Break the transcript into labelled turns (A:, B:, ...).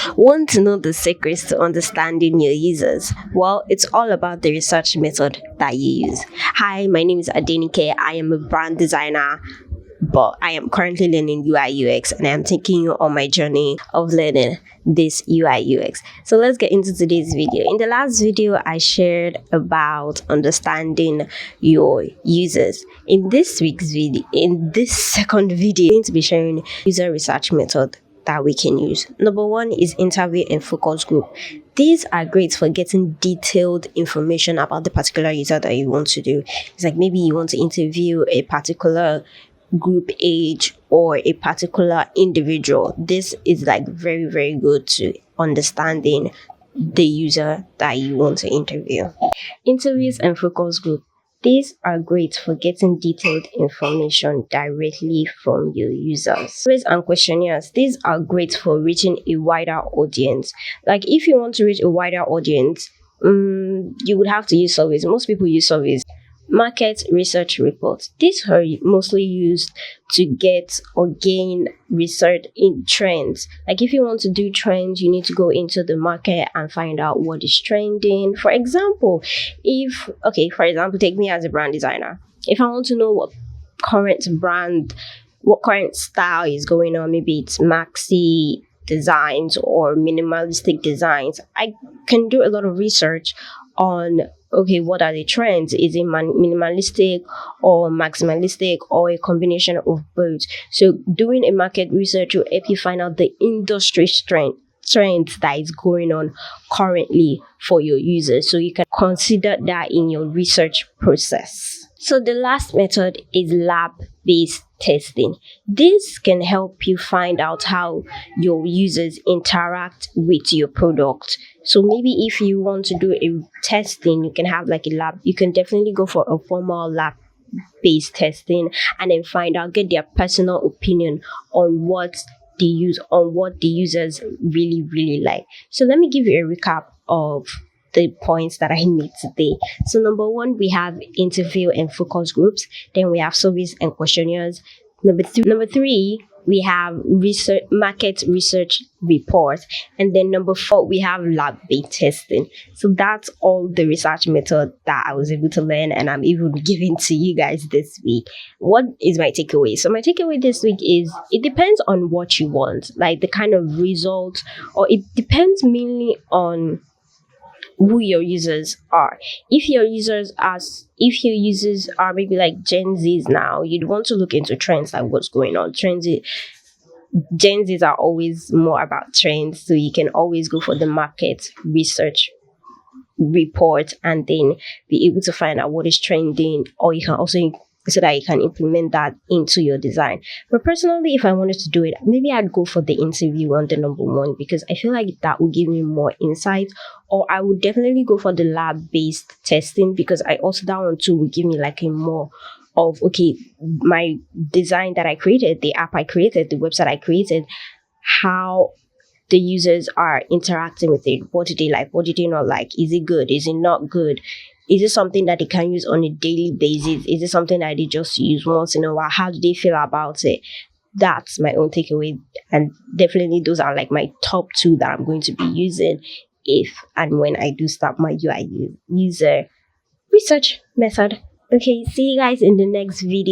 A: Want to know the secrets to understanding your users? Well, it's all about the research method that you use. Hi, my name is Adenike. I am a brand designer, but I am currently learning UI UX and I'm taking you on my journey of learning this UI UX. So let's get into today's video. In the last video, I shared about understanding your users. In this second video, I'm going to be sharing user research method that we can use. Number one is interview and focus group. These are great for getting detailed information about the particular user that you want to do. It's like maybe you want to interview a particular group age or a particular individual. This is like very, very good to understanding the user that you want to interview. Interviews and focus group. These are great for getting detailed information directly from your users. Surveys and questionnaires. These are great for reaching a wider audience. Like if you want to reach a wider audience, you would have to use surveys. Most people use surveys. Market research reports. These are mostly used to get or gain research in trends. Like if you want to do trends, you need to go into the market and find out what is trending. For example, take me as a brand designer. If I want to know what current style is going on, maybe it's maxi designs or minimalistic designs, I can do a lot of research on what are the trends? Is it minimalistic or maximalistic or a combination of both? So doing a market research will help you find out the industry trends that is going on currently for your users. So you can consider that in your research process. So the last method is lab-based testing. This can help you find out how your users interact with your product. So maybe if you want to do a testing, you can have like a lab. You can definitely go for a formal lab-based testing and then get their personal opinion on what the users really, really like. So let me give you a recap of the points that I made today. So number one, we have interview and focus groups. Then we have surveys and questionnaires. Number three, we have market research reports. And then number four, we have lab-based testing. So that's all the research method that I was able to learn and I'm even giving to you guys this week. What is my takeaway? So my takeaway this week is it depends on what you want, like the kind of result, or it depends mainly on who your users are. If your users are maybe like Gen Zs now, you'd want to look into trends, like what's going on. Gen Zs are always more about trends, so you can always go for the market research report and then be able to find out what is trending, or you can also so that you can implement that into your design. But personally, if I wanted to do it, maybe I'd go for the interview on the number one, because I feel like that would give me more insight. Or I would definitely go for the lab-based testing, because that one too would give me like a more of, my design that I created, the app I created, the website I created, how the users are interacting with it. What do they like? What do they not like? Is it good? Is it not good? Is it something that they can use on a daily basis? Is it something that they just use once in a while? How do they feel about it? That's my own takeaway. And definitely those are like my top two that I'm going to be using if and when I do start my UI user research method. Okay, see you guys in the next video.